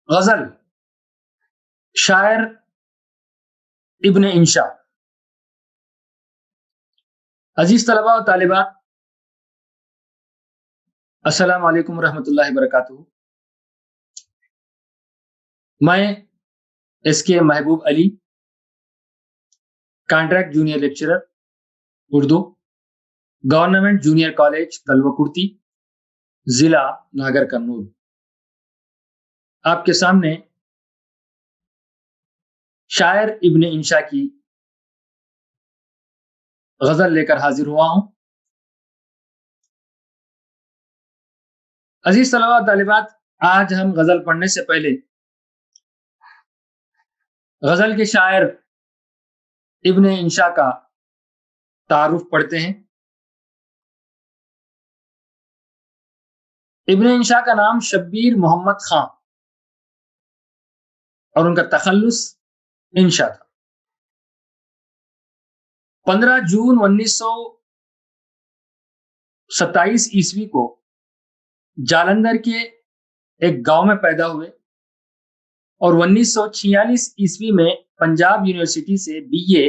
غزل شاعر ابن انشا. عزیز طلباء و طالبات، السلام علیکم ورحمۃ اللہ وبرکاتہ. میں S K Mehboob Ali, contract junior lecturer Urdu, government junior college تلوہ کرتی، ضلع ناگر کرنول، آپ کے سامنے شاعر ابن انشا کی غزل لے کر حاضر ہوا ہوں. عزیز طلباء و طالبات، آج ہم غزل پڑھنے سے پہلے غزل کے شاعر ابن انشا کا تعارف پڑھتے ہیں. ابن انشا کا نام شبیر محمد خان اور ان کا تخلص انشا تھا. 15 جون 1927 عیسوی کو جالندھر کے ایک گاؤں میں پیدا ہوئے اور 1946 عیسوی میں پنجاب یونیورسٹی سے BA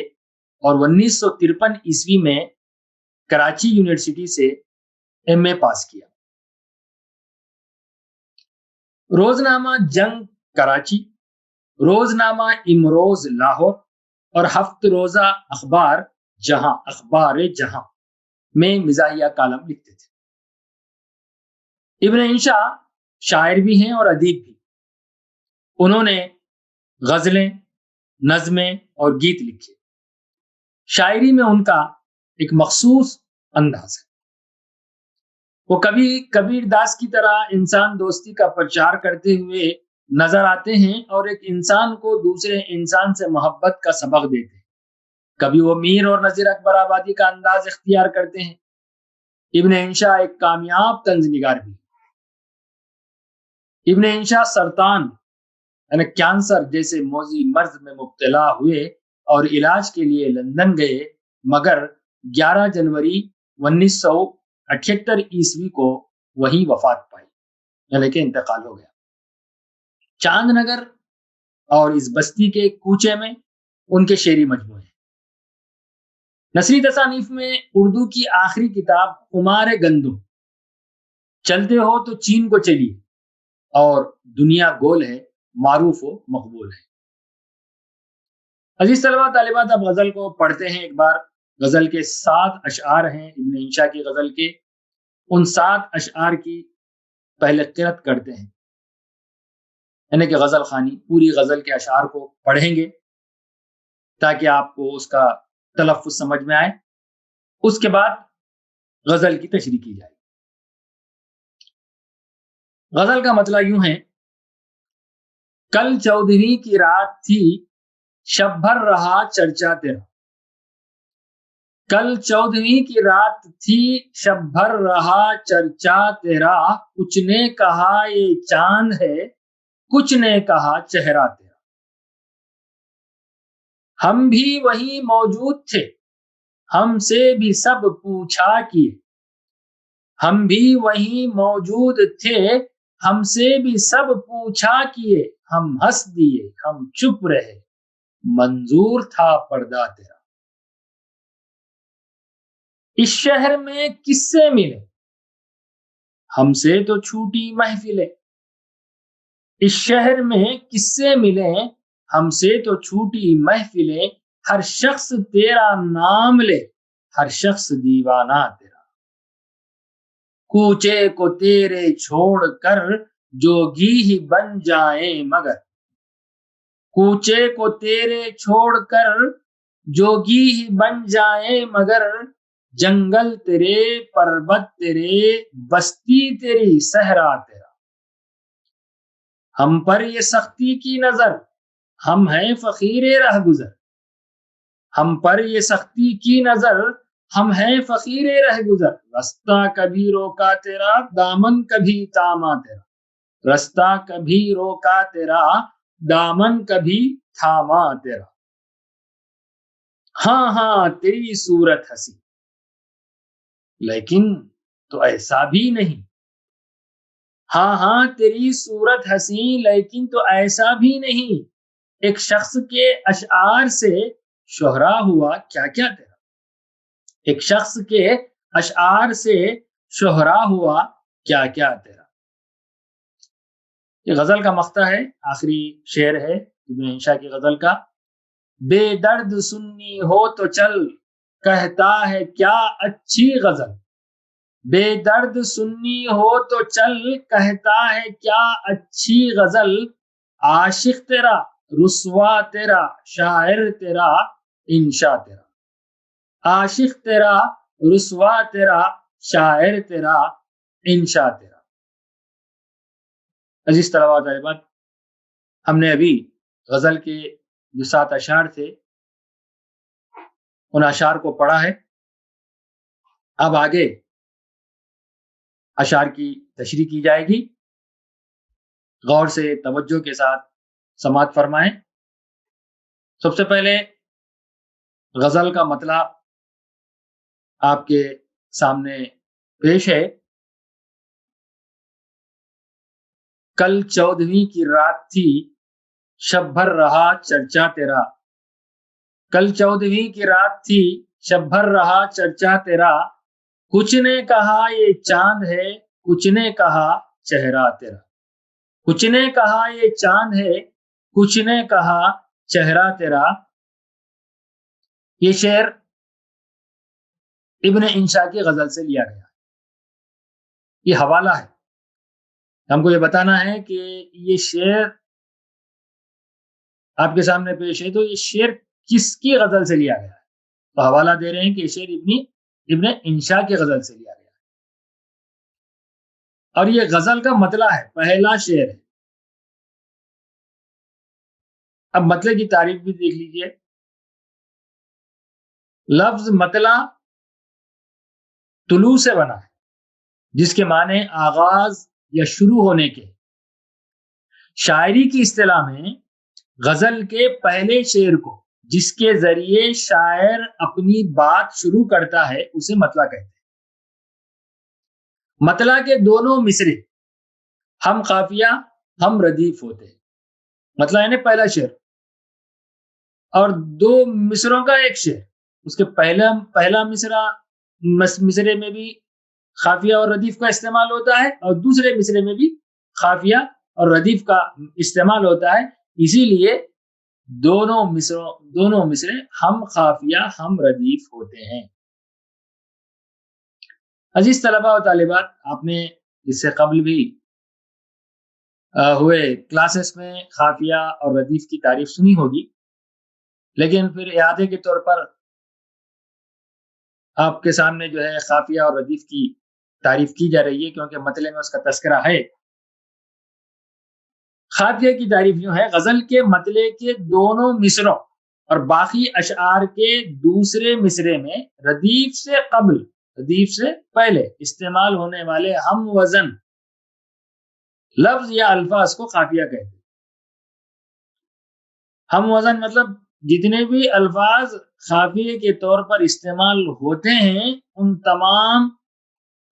اور 1953 عیسوی میں کراچی یونیورسٹی سے MA پاس کیا. روزنامہ جنگ کراچی، روزنامہ امروز لاہور اور ہفت روزہ اخبار جہاں میں مزاحیہ کالم لکھتے تھے. ابن انشا شاعر بھی ہیں اور ادیب بھی. انہوں نے غزلیں، نظمیں اور گیت لکھے. شاعری میں ان کا ایک مخصوص انداز ہے. وہ کبھی کبیر داس کی طرح انسان دوستی کا پرچار کرتے ہوئے نظر آتے ہیں اور ایک انسان کو دوسرے انسان سے محبت کا سبق دیتے ہیں. کبھی وہ میر اور نذیر اکبر آبادی کا انداز اختیار کرتے ہیں. ابن انشا ایک کامیاب طنز نگار بھی. ابن انشا سرطان یعنی کینسر جیسے موذی مرض میں مبتلا ہوئے اور علاج کے لیے لندن گئے، مگر 11 جنوری 1978 عیسوی کو وہی وفات پائی، یعنی کہ انتقال ہو گیا. چاند نگر اور اس بستی کے کوچے میں ان کے شعری مجموعے ہیں. نثری تصانیف میں اردو کی آخری کتاب خمار گندم، چلتے ہو تو چین کو چلیے اور دنیا گول ہے معروف و مقبول ہے. عزیز طلباء طالبات، اب غزل کو پڑھتے ہیں ایک بار. غزل کے 7 اشعار ہیں ابن انشا کی غزل کے. ان 7 اشعار کی پہلے قرأت کرتے ہیں، یعنی کہ غزل خوانی پوری غزل کے اشعار کو پڑھیں گے تاکہ آپ کو اس کا تلفظ سمجھ میں آئے. اس کے بعد غزل کی تشریح کی جائے. غزل کا مطلب یوں ہے: کل 14ویں کی رات تھی، شب بھر رہا چرچا تیرا. کل 14ویں کی رات تھی، شب بھر رہا چرچا تیرا. کچھ نے کہا یہ چاند ہے، کچھ نے کہا چہرہ تیرا. ہم بھی وہیں موجود تھے، ہم سے بھی سب پوچھا کیے. ہم بھی وہیں موجود تھے، ہم سے بھی سب پوچھا کیے. ہم ہنس دیے، ہم چپ رہے، منظور تھا پردہ تیرا. اس شہر میں کس سے ملے، ہم سے تو چھوٹی محفلیں. اس شہر میں کس سے ملے، ہم سے تو چھوٹی محفلیں. ہر شخص تیرا نام لے، ہر شخص دیوانہ تیرا. کوچے کو تیرے چھوڑ کر جوگی ہی بن جائیں مگر. کوچے کو تیرے چھوڑ کر جوگی ہی بن جائیں مگر. جنگل تیرے، پربت تیرے، بستی تیری، صحرا تیرا. ہم پر یہ سختی کی نظر، ہم ہیں فقیر رہ گزر. ہم پر یہ سختی کی نظر، ہم ہیں فقیر رہ گزر. رستہ کبھی روکا تیرا، دامن کبھی تاما تیرا. رستہ کبھی روکا تیرا، دامن کبھی تھاما تیرا. ہاں ہاں تیری صورت ہنسی، لیکن تو ایسا بھی نہیں. ہاں ہاں تیری صورت حسین لیکن تو ایسا بھی نہیں، ایک شخص کے اشعار سے شہرا ہوا کیا کیا تیرا، ایک شخص کے اشعار سے شہرا ہوا کیا کیا تیرا۔ یہ غزل کا مقطع ہے، آخری شعر ہے ابن انشا کی غزل کا۔ بے درد سننی ہو تو چل، کہتا ہے کیا اچھی غزل، بے درد سننی ہو تو چل، کہتا ہے کیا اچھی غزل، عاشق تیرا رسوا تیرا شاعر تیرا انشا تیرا، عاشق تیرا رسوا تیرا شاعر تیرا انشا تیرا۔ عزیز طلباء و طالبات، ہم نے ابھی غزل کے جو 7 اشعار تھے ان اشعار کو پڑھا ہے۔ اب آگے اشعار کی تشریح کی جائے گی، غور سے توجہ کے ساتھ سماعت فرمائیں۔ سب سے پہلے غزل کا مطلب آپ کے سامنے پیش ہے۔ کل 14ویں کی رات تھی، شب بھر رہا چرچا تیرا، کل 14ویں کی رات تھی، شب بھر رہا چرچا تیرا، کچھ نے کہا یہ چاند ہے، کچھ نے کہا چہرہ تیرا، کچھ نے کہا یہ چاند ہے، کچھ نے کہا چہرہ تیرا۔ یہ شعر ابن انشا کی غزل سے لیا گیا، یہ حوالہ ہے۔ ہم کو یہ بتانا ہے کہ یہ شعر آپ کے سامنے پیش ہے تو یہ شعر کس کی غزل سے لیا گیا ہے، تو حوالہ دے رہے ہیں کہ یہ شعر ابن انشا کی غزل سے لیا گیا ہے، اور یہ غزل کا مطلع ہے، پہلا شعر ہے۔ اب مطلع کی تعریف بھی دیکھ لیجئے۔ لفظ مطلع طلوع سے بنا ہے، جس کے معنی آغاز یا شروع ہونے کے۔ شاعری کی اصطلاح میں غزل کے پہلے شعر کو جس کے ذریعے شاعر اپنی بات شروع کرتا ہے اسے مطلع کہتے ہیں۔ مطلع کے دونوں مصرے ہم قافیہ ہم ردیف ہوتے ہیں، مطلع یعنی پہلا شعر، اور دو مصروں کا ایک شعر، اس کے پہلا مصرے میں بھی قافیہ اور ردیف کا استعمال ہوتا ہے، اور دوسرے مصرے میں بھی قافیہ اور ردیف کا استعمال ہوتا ہے، اسی لیے دونوں مصرے ہم قافیہ ہم ردیف ہوتے ہیں۔ عزیز طلباء و طالبات، آپ نے اس سے قبل بھی ہوئے کلاسز میں قافیہ اور ردیف کی تعریف سنی ہوگی، لیکن پھر اعادے کے طور پر آپ کے سامنے جو ہے قافیہ اور ردیف کی تعریف کی جا رہی ہے، کیونکہ مطلع میں اس کا تذکرہ ہے۔ قافیہ کی تعریف یوں ہے: غزل کے مطلع کے دونوں مصروں اور باقی اشعار کے دوسرے مصرے میں ردیف سے قبل، ردیف سے پہلے استعمال ہونے والے ہم وزن لفظ یا الفاظ کو قافیہ کہتے ہیں۔ ہم وزن مطلب جتنے بھی الفاظ قافیے کے طور پر استعمال ہوتے ہیں ان تمام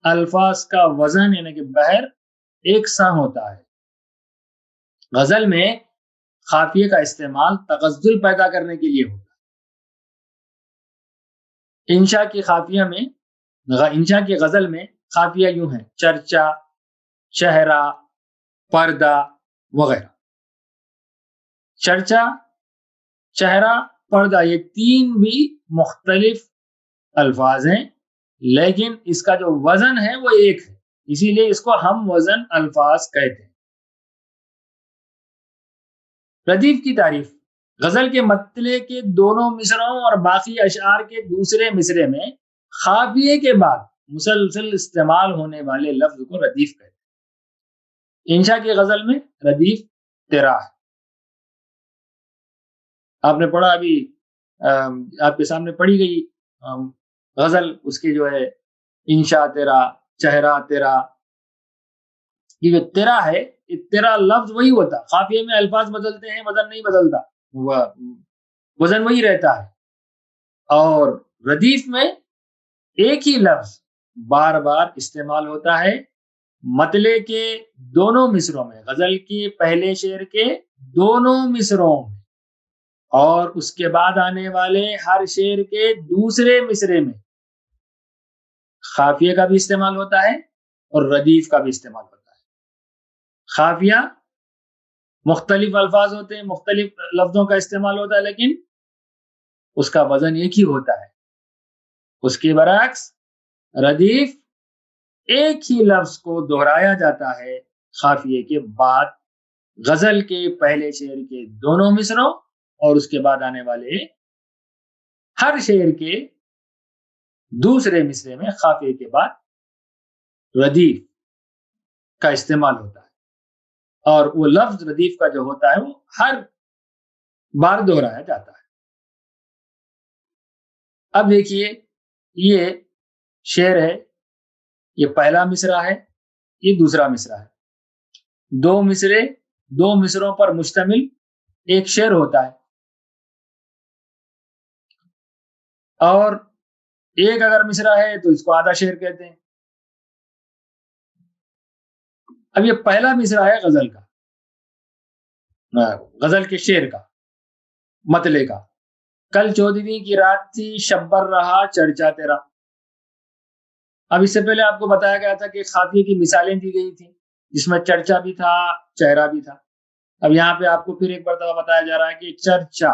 الفاظ کا وزن یعنی کہ بحر ایک ساں ہوتا ہے۔ غزل میں قافیے کا استعمال تغزل پیدا کرنے کے لیے ہوتا ہے۔ انشا کی غزل میں قافیہ یوں ہیں: چرچا، چہرہ، پردہ وغیرہ۔ چرچا، چہرہ، پردہ یہ تین بھی مختلف الفاظ ہیں، لیکن اس کا جو وزن ہے وہ ایک ہے، اسی لیے اس کو ہم وزن الفاظ کہتے ہیں۔ ردیف کی تعریف: غزل کے مطلع کے دونوں مصروں اور باقی اشعار کے دوسرے مصرے میں قافیے کے بعد مسلسل استعمال ہونے والے لفظ کو ردیف کہتے ہیں۔ انشا کی غزل میں ردیف تیرا ہے۔ آپ نے پڑھا ابھی آپ کے سامنے پڑھی گئی غزل، اس کی جو ہے انشا تیرا، چہرہ تیرا، یہ جو تیرا ہے، تیرا لفظ وہی ہوتا، قافیے میں الفاظ بدلتے ہیں، وزن نہیں بدلتا، وزن وہی رہتا ہے، اور ردیف میں ایک ہی لفظ بار بار استعمال ہوتا ہے، مطلع کے دونوں مصروں میں، غزل کے پہلے شعر کے دونوں مصروں میں اور اس کے بعد آنے والے ہر شعر کے دوسرے مصرے میں خافیہ کا بھی استعمال ہوتا ہے اور ردیف کا بھی استعمال ہوتا ہے۔ خافیہ مختلف الفاظ ہوتے ہیں، مختلف لفظوں کا استعمال ہوتا ہے، لیکن اس کا وزن ایک ہی ہوتا ہے۔ اس کے برعکس ردیف ایک ہی لفظ کو دہرایا جاتا ہے خافیے کے بعد غزل کے پہلے شعر کے دونوں مصروں اور اس کے بعد آنے والے ہر شعر کے دوسرے مصرے میں خافیے کے بعد ردیف کا استعمال ہوتا ہے، اور وہ لفظ ردیف کا جو ہوتا ہے وہ ہر بار دہرایا جاتا ہے۔ اب دیکھیے، یہ شعر ہے، یہ پہلا مصرع ہے، یہ دوسرا مصرع ہے۔ دو مصروں پر مشتمل ایک شعر ہوتا ہے، اور ایک اگر مصرع ہے تو اس کو آدھا شعر کہتے ہیں۔ اب یہ پہلا مصرع ہے غزل کا، غزل کے شعر کا، مطلع کا۔ کل 14ویں کی رات تھی، شبر رہا چرچا تیرا۔ اب اس سے پہلے آپ کو بتایا گیا تھا کہ خافیے کی مثالیں دی گئی تھیں جس میں چرچا بھی تھا، چہرہ بھی تھا۔ اب یہاں پہ آپ کو پھر ایک مرتبہ بتایا جا رہا ہے کہ چرچا،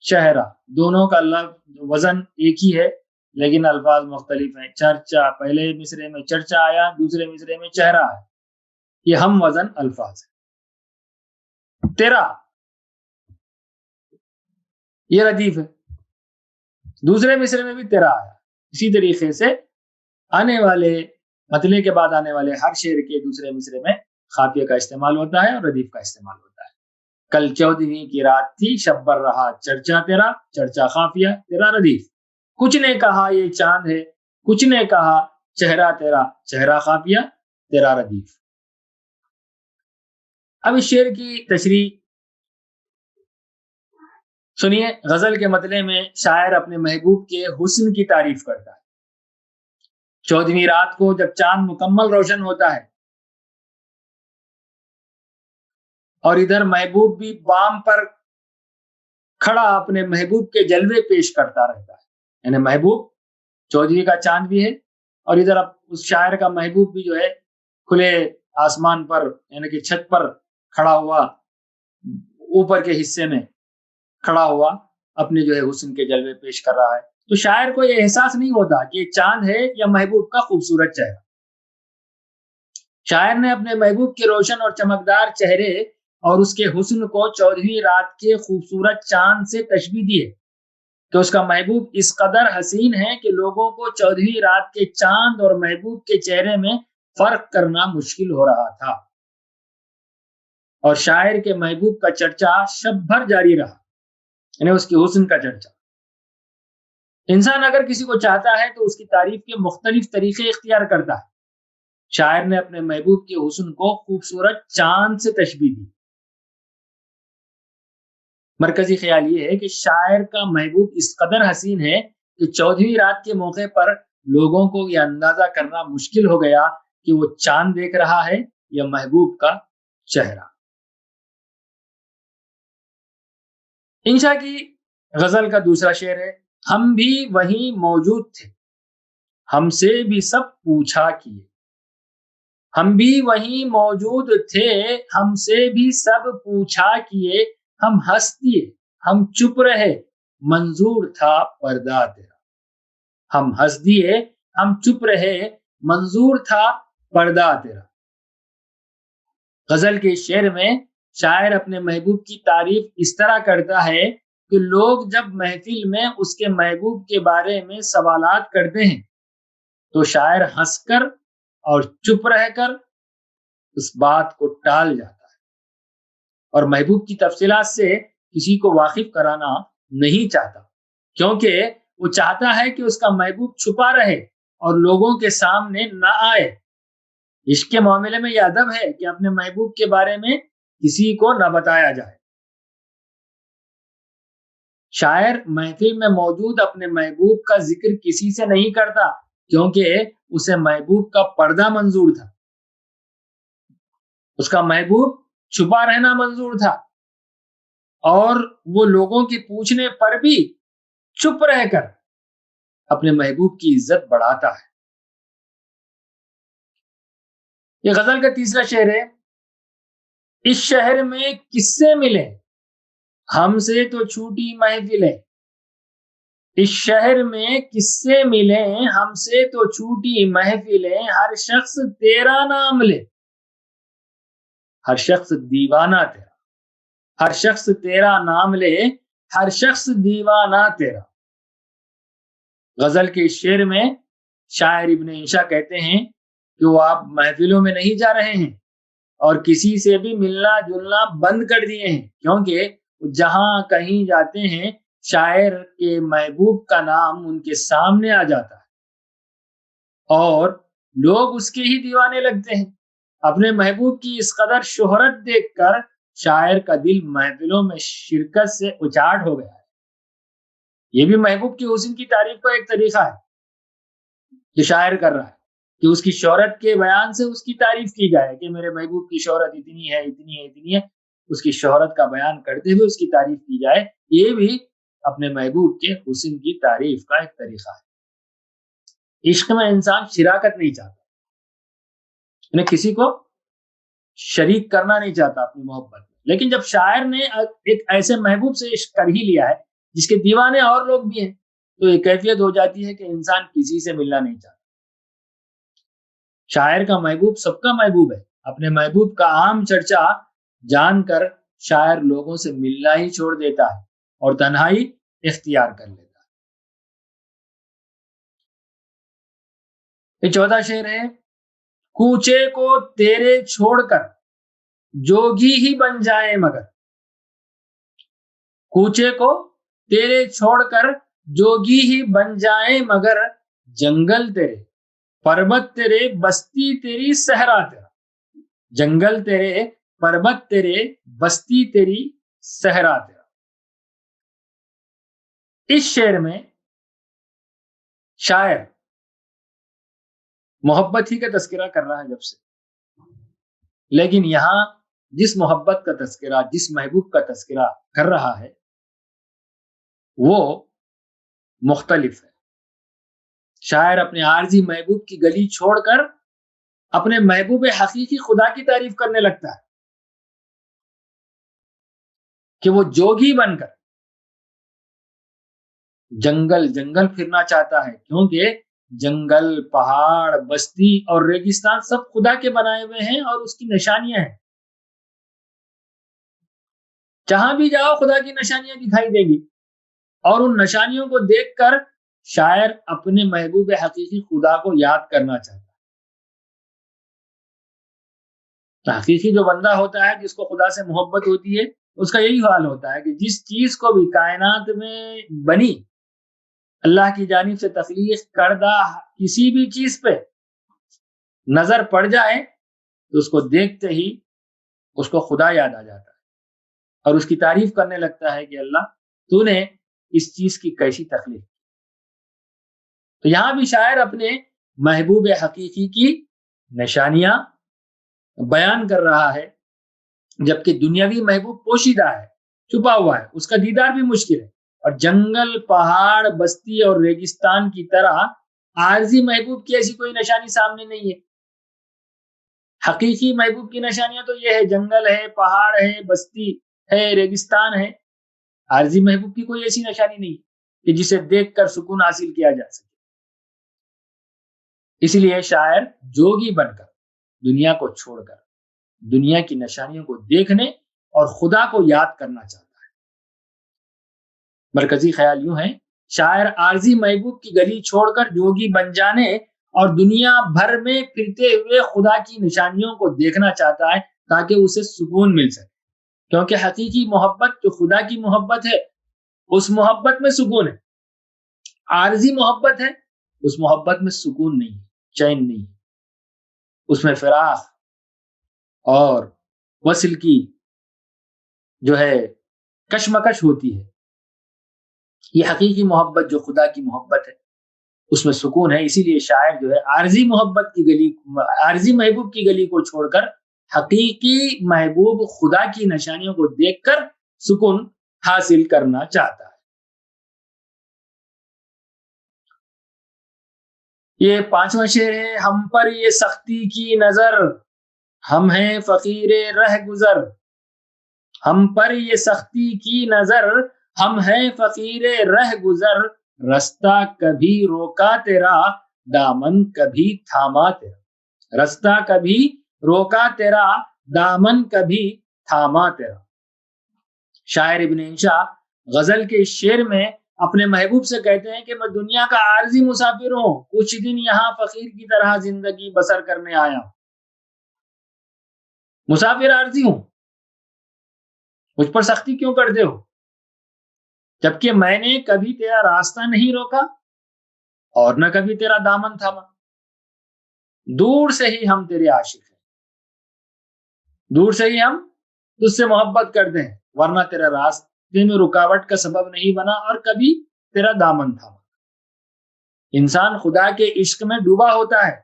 چہرہ، دونوں کا لفظ وزن ایک ہی ہے لیکن الفاظ مختلف ہیں۔ چرچا، پہلے مصرے میں چرچا آیا، دوسرے مصرے میں چہرہ ہے، یہ ہم وزن الفاظ ہیں۔ تیرا، یہ ردیف ہے، دوسرے مصرے میں بھی تیرا آیا۔ اسی طریقے سے آنے والے مطلع کے بعد آنے والے ہر شعر کے دوسرے مصرے میں خافیہ کا استعمال ہوتا ہے اور ردیف کا استعمال ہوتا ہے۔ کل 14ویں کی رات تھی، شبر رہا چرچا تیرا، چرچا خافیہ، تیرا ردیف۔ کچھ نے کہا یہ چاند ہے، کچھ نے کہا چہرہ تیرا، چہرہ خافیہ، تیرا ردیف۔ اب اس شعر کی تشریح سنیے۔ غزل کے مطلع میں شاعر اپنے محبوب کے حسن کی تعریف کرتا ہے۔ 14ویں رات کو جب چاند مکمل روشن ہوتا ہے اور ادھر محبوب بھی بام پر کھڑا اپنے محبوب کے جلوے پیش کرتا رہتا ہے، یعنی محبوب 14ویں کا چاند بھی ہے اور ادھر اب اس شاعر کا محبوب بھی جو ہے کھلے آسمان پر یعنی کہ چھت پر کھڑا ہوا، اوپر کے حصے میں کھڑا ہوا اپنے جو ہے حسن کے جلوے پیش کر رہا ہے۔ تو شاعر کو یہ احساس نہیں ہوتا کہ یہ چاند ہے یا محبوب کا خوبصورت چہرہ۔ شاعر نے اپنے محبوب کے روشن اور چمکدار چہرے اور اس کے حسن کو 14ویں رات کے خوبصورت چاند سے تشبیہ دی ہے کہ اس کا محبوب اس قدر حسین ہے کہ لوگوں کو 14ویں رات کے چاند اور محبوب کے چہرے میں فرق کرنا مشکل ہو رہا تھا، اور شاعر کے محبوب کا چرچا شب بھر جاری رہا، یعنی اس کے حسن کا چرچا۔ انسان اگر کسی کو چاہتا ہے تو اس کی تعریف کے مختلف طریقے اختیار کرتا ہے۔ شاعر نے اپنے محبوب کے حسن کو خوبصورت چاند سے تشبیہ دی۔ مرکزی خیال یہ ہے کہ شاعر کا محبوب اس قدر حسین ہے کہ 14ویں رات کے موقع پر لوگوں کو یہ اندازہ کرنا مشکل ہو گیا کہ وہ چاند دیکھ رہا ہے یا محبوب کا چہرہ۔ انشا کی غزل کا دوسرا شعر ہے، ہم بھی وہیں موجود تھے، ہم سے بھی سب پوچھا کیے۔ ہم بھی وہیں موجود تھے، ہم سے بھی سب پوچھا کیے، ہم ہنس دیے، ہم چپ رہے، منظور تھا پردہ تیرا۔ ہم ہنس دیے، ہم چپ رہے، منظور تھا پردہ تیرا۔ غزل کے شعر میں شاعر اپنے محبوب کی تعریف اس طرح کرتا ہے کہ لوگ جب محفل میں اس کے محبوب کے بارے میں سوالات کرتے ہیں تو شاعر ہنس کر اور چپ رہ کر اس بات کو ٹال جاتا ہے اور محبوب کی تفصیلات سے کسی کو واقف کرانا نہیں چاہتا، کیونکہ وہ چاہتا ہے کہ اس کا محبوب چھپا رہے اور لوگوں کے سامنے نہ آئے۔ عشق کے معاملے میں یہ ادب ہے کہ اپنے محبوب کے بارے میں کسی کو نہ بتایا جائے۔ شاعر محفل میں موجود اپنے محبوب کا ذکر کسی سے نہیں کرتا کیونکہ اسے محبوب کا پردہ منظور تھا۔ اس کا محبوب چھپا رہنا منظور تھا اور وہ لوگوں کے پوچھنے پر بھی چپ رہ کر اپنے محبوب کی عزت بڑھاتا ہے۔ یہ غزل کا تیسرا شعر ہے۔ اس شہر میں کس سے ملے ہم سے تو چھوٹی محفلیں، اس شہر میں کس سے ملیں ہم سے تو چھوٹی محفلیں، ہر شخص تیرا نام لے، ہر شخص دیوانہ تیرا، ہر شخص تیرا نام لے، ہر شخص دیوانہ تیرا۔ غزل کے اس شعر میں شاعر ابن انشا کہتے ہیں کہ وہ آپ محفلوں میں نہیں جا رہے ہیں اور کسی سے بھی ملنا جلنا بند کر دیے ہیں، کیونکہ جہاں کہیں جاتے ہیں شاعر کے محبوب کا نام ان کے سامنے آ جاتا ہے اور لوگ اس کے ہی دیوانے لگتے ہیں۔ اپنے محبوب کی اس قدر شہرت دیکھ کر شاعر کا دل محفلوں میں شرکت سے اچاٹ ہو گیا ہے۔ یہ بھی محبوب کی حسن کی تعریف کا ایک طریقہ ہے جو شاعر کر رہا ہے کہ اس کی شہرت کے بیان سے اس کی تعریف کی جائے کہ میرے محبوب کی شہرت اتنی ہے اتنی ہے اتنی ہے، اس کی شہرت کا بیان کرتے ہوئے اس کی تعریف کی جائے۔ یہ بھی اپنے محبوب کے حسن کی تعریف کا ایک طریقہ ہے۔ عشق میں انسان شراکت نہیں چاہتا، یعنی کسی کو شریک کرنا نہیں چاہتا اپنی محبت میں، لیکن جب شاعر نے ایک ایسے محبوب سے عشق کر ہی لیا ہے جس کے دیوانے اور لوگ بھی ہیں، تو یہ کیفیت ہو جاتی ہے کہ انسان کسی سے ملنا نہیں چاہتا۔ شاعر کا محبوب سب کا محبوب ہے۔ اپنے محبوب کا عام چرچا جان کر شاعر لوگوں سے ملنا ہی چھوڑ دیتا ہے اور تنہائی اختیار کر لیتا ہے۔ یہ چوتھا شعر ہے۔ کوچے کو تیرے چھوڑ کر جوگی ہی بن جائے مگر، کوچے کو تیرے چھوڑ کر جوگی ہی بن جائیں مگر، جنگل تیرے پربت تیرے بستی تیری صحرا تیرا، جنگل تیرے پربت تیرے بستی تیری صحرا تیرا۔ اس شعر میں شاعر محبت ہی کا تذکرہ کر رہا ہے جب سے، لیکن یہاں جس محبت کا تذکرہ، جس محبوب کا تذکرہ کر رہا ہے وہ مختلف ہے۔ شاعر اپنے عارضی محبوب کی گلی چھوڑ کر اپنے محبوب حقیقی خدا کی تعریف کرنے لگتا ہے کہ وہ جوگی بن کر جنگل جنگل پھرنا چاہتا ہے، کیونکہ جنگل، پہاڑ، بستی اور ریگستان سب خدا کے بنائے ہوئے ہیں اور اس کی نشانیاں ہیں۔ جہاں بھی جاؤ خدا کی نشانیاں دکھائی دیں گی، اور ان نشانیوں کو دیکھ کر شاعر اپنے محبوب حقیقی خدا کو یاد کرنا چاہتا ہے۔ حقیقی جو بندہ ہوتا ہے، جس کو خدا سے محبت ہوتی ہے، اس کا یہی حال ہوتا ہے کہ جس چیز کو بھی کائنات میں بنی، اللہ کی جانب سے تخلیق کردہ کسی بھی چیز پہ نظر پڑ جائے تو اس کو دیکھتے ہی اس کو خدا یاد آ جاتا ہے اور اس کی تعریف کرنے لگتا ہے کہ اللہ تو نے اس چیز کی کیسی تخلیق کی۔ تو یہاں بھی شاعر اپنے محبوب حقیقی کی نشانیاں بیان کر رہا ہے، جبکہ دنیاوی محبوب پوشیدہ ہے، چھپا ہوا ہے، اس کا دیدار بھی مشکل ہے، اور جنگل، پہاڑ، بستی اور ریگستان کی طرح عارضی محبوب کی ایسی کوئی نشانی سامنے نہیں ہے۔ حقیقی محبوب کی نشانیاں تو یہ ہے، جنگل ہے، پہاڑ ہے، بستی ہے، ریگستان ہے۔ عارضی محبوب کی کوئی ایسی نشانی نہیں کہ جسے دیکھ کر سکون حاصل کیا جا سکے۔ اس لیے شاعر جوگی بن کر، دنیا کو چھوڑ کر، دنیا کی نشانیوں کو دیکھنے اور خدا کو یاد کرنا چاہتا ہے۔ مرکزی خیال یوں ہے، شاعر عارضی محبوب کی گلی چھوڑ کر جوگی بن جانے اور دنیا بھر میں پھرتے ہوئے خدا کی نشانیوں کو دیکھنا چاہتا ہے تاکہ اسے سکون مل سکے، کیونکہ حقیقی محبت جو خدا کی محبت ہے، اس محبت میں سکون ہے۔ عارضی محبت ہے، اس محبت میں سکون نہیں، چین نہیں، اس میں فراق اور وصل کی جو ہے کشمکش ہوتی ہے۔ یہ حقیقی محبت جو خدا کی محبت ہے، اس میں سکون ہے۔ اسی لیے شاعر جو ہے عارضی محبت کی گلی، عارضی محبوب کی گلی کو چھوڑ کر حقیقی محبوب خدا کی نشانیوں کو دیکھ کر سکون حاصل کرنا چاہتا ہے۔ یہ 5واں شعر ہے، ہم پر یہ سختی کی نظر، ہم ہیں فقیر رہ گزر۔ ہم پر یہ سختی کی نظر، ہم ہیں فقیر رہ گزر، رستہ کبھی روکا تیرا، دامن کبھی تھاما تیرا۔ رستہ کبھی روکا تیرا، دامن کبھی تھاما تیرا۔ شاعر ابن انشا غزل کے شعر میں اپنے محبوب سے کہتے ہیں کہ میں دنیا کا عارضی مسافر ہوں، کچھ دن یہاں فقیر کی طرح زندگی بسر کرنے آیا ہوں۔ مسافر عارضی ہوں، مجھ پر سختی کیوں کرتے ہو، جبکہ میں نے کبھی تیرا راستہ نہیں روکا اور نہ کبھی تیرا دامن تھاما۔ دور سے ہی ہم تیرے عاشق ہیں، دور سے ہی ہم تجھ سے محبت کرتے ہیں، ورنہ تیرا راستے میں رکاوٹ کا سبب نہیں بنا اور کبھی تیرا دامن تھاما۔ انسان خدا کے عشق میں ڈوبا ہوتا ہے،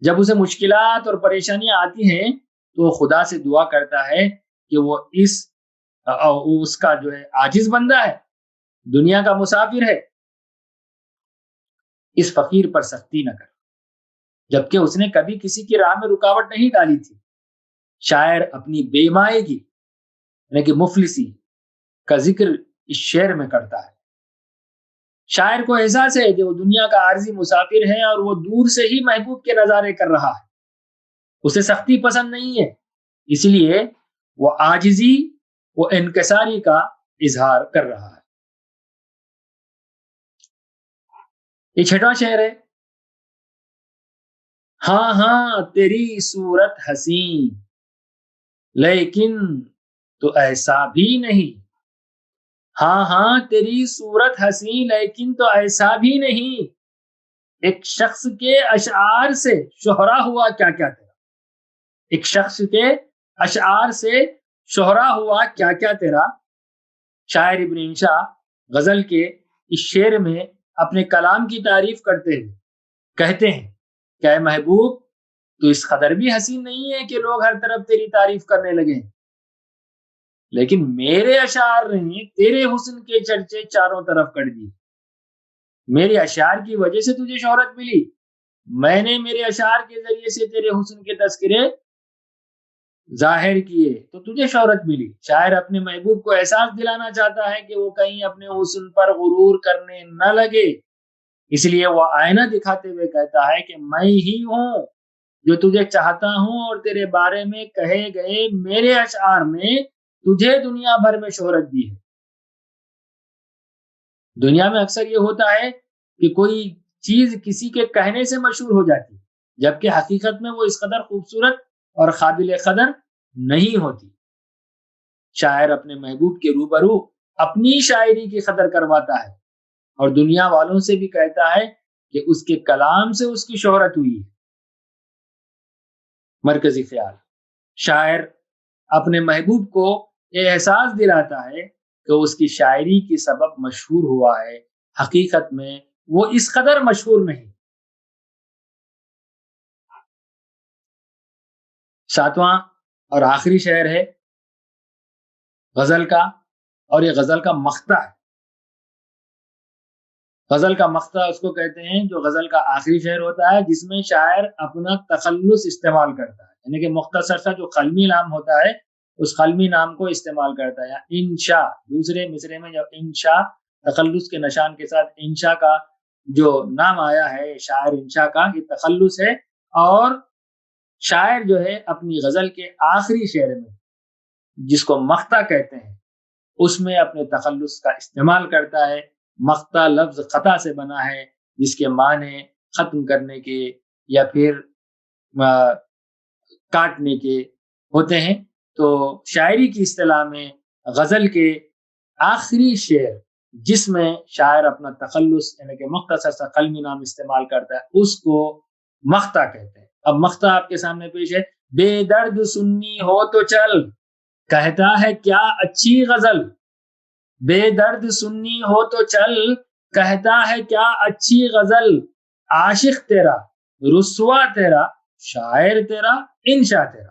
جب اسے مشکلات اور پریشانیاں آتی ہیں تو خدا سے دعا کرتا ہے کہ وہ اس کا جو ہے عاجز بندہ ہے، دنیا کا مسافر ہے، اس فقیر پر سختی نہ کر، جبکہ اس نے کبھی کسی کی راہ میں رکاوٹ نہیں ڈالی تھی۔ شاعر اپنی بے مائگی یعنی کہ مفلسی کا ذکر اس شعر میں کرتا ہے۔ شاعر کو احساس ہے کہ وہ دنیا کا عارضی مسافر ہے اور وہ دور سے ہی محبوب کے نظارے کر رہا ہے، اسے سختی پسند نہیں ہے، اس لیے وہ عاجزی و انکساری کا اظہار کر رہا ہے۔ یہ 6واں شعر ہے، ہاں ہاں تیری صورت حسین لیکن تو ایسا بھی نہیں، ہاں ہاں تیری صورت حسین لیکن تو ایسا بھی نہیں، ایک شخص کے اشعار سے شہرا ہوا کیا کیا تیرا، ایک شخص کے اشعار سے شہرا ہوا کیا کیا تیرا۔ شاعر ابن انشا غزل کے اس شعر میں اپنے کلام کی تعریف کرتے ہوئے کہتے ہیں کہ اے محبوب تو اس قدر بھی حسین نہیں ہے کہ لوگ ہر طرف تیری تعریف کرنے لگے، لیکن میرے اشعار نے تیرے حسن کے چرچے چاروں طرف کر دیے، میرے اشعار کی وجہ سے تجھے شہرت ملی، میں نے میرے اشعار کے ذریعے سے تیرے حسن کے تذکرے ظاہر کیے تو تجھے شہرت ملی۔ شاعر اپنے محبوب کو احساس دلانا چاہتا ہے کہ وہ کہیں اپنے حسن پر غرور کرنے نہ لگے، اس لیے وہ آئینہ دکھاتے ہوئے کہتا ہے کہ میں ہی ہوں جو تجھے چاہتا ہوں اور تیرے بارے میں کہے گئے میرے اشعار نے تجھے دنیا بھر میں شہرت دی ہے۔ دنیا میں اکثر یہ ہوتا ہے کہ کوئی چیز کسی کے کہنے سے مشہور ہو جاتی ہے، جبکہ حقیقت میں وہ اس قدر خوبصورت اور قابل قدر نہیں ہوتی۔ شاعر اپنے محبوب کے روبرو اپنی شاعری کی قدر کرواتا ہے اور دنیا والوں سے بھی کہتا ہے کہ اس کے کلام سے اس کی شہرت ہوئی ہے۔ مرکزی خیال، شاعر اپنے محبوب کو یہ احساس دلاتا ہے کہ اس کی شاعری کی سبب مشہور ہوا ہے، حقیقت میں وہ اس قدر مشہور نہیں۔ 7واں اور آخری شعر ہے غزل کا، اور یہ غزل کا مقطع ہے۔ غزل کا مقطع اس کو کہتے ہیں جو غزل کا آخری شعر ہوتا ہے جس میں شاعر اپنا تخلص استعمال کرتا ہے، یعنی کہ مختصر سا جو قلمی نام ہوتا ہے اس قلمی نام کو استعمال کرتا ہے۔ انشا، دوسرے مصرے میں جب انشا تخلص کے نشان کے ساتھ انشا کا جو نام آیا ہے، شاعر انشا کا، یہ تخلص ہے، اور شاعر جو ہے اپنی غزل کے آخری شعر میں جس کو مقطع کہتے ہیں اس میں اپنے تخلص کا استعمال کرتا ہے۔ مقطع لفظ قطع سے بنا ہے جس کے معنی ختم کرنے کے یا پھر کاٹنے کے ہوتے ہیں، تو شاعری کی اصطلاح میں غزل کے آخری شعر جس میں شاعر اپنا تخلص یعنی کہ مختصر سا قلمی نام استعمال کرتا ہے اس کو مقطع کہتے ہیں۔ اب مقطع آپ کے سامنے پیش ہے، بے درد سننی ہو تو چل، کہتا ہے کیا اچھی غزل، بے درد سننی ہو تو چل، کہتا ہے کیا اچھی غزل، عاشق تیرا رسوا تیرا شاعر تیرا انشا تیرا۔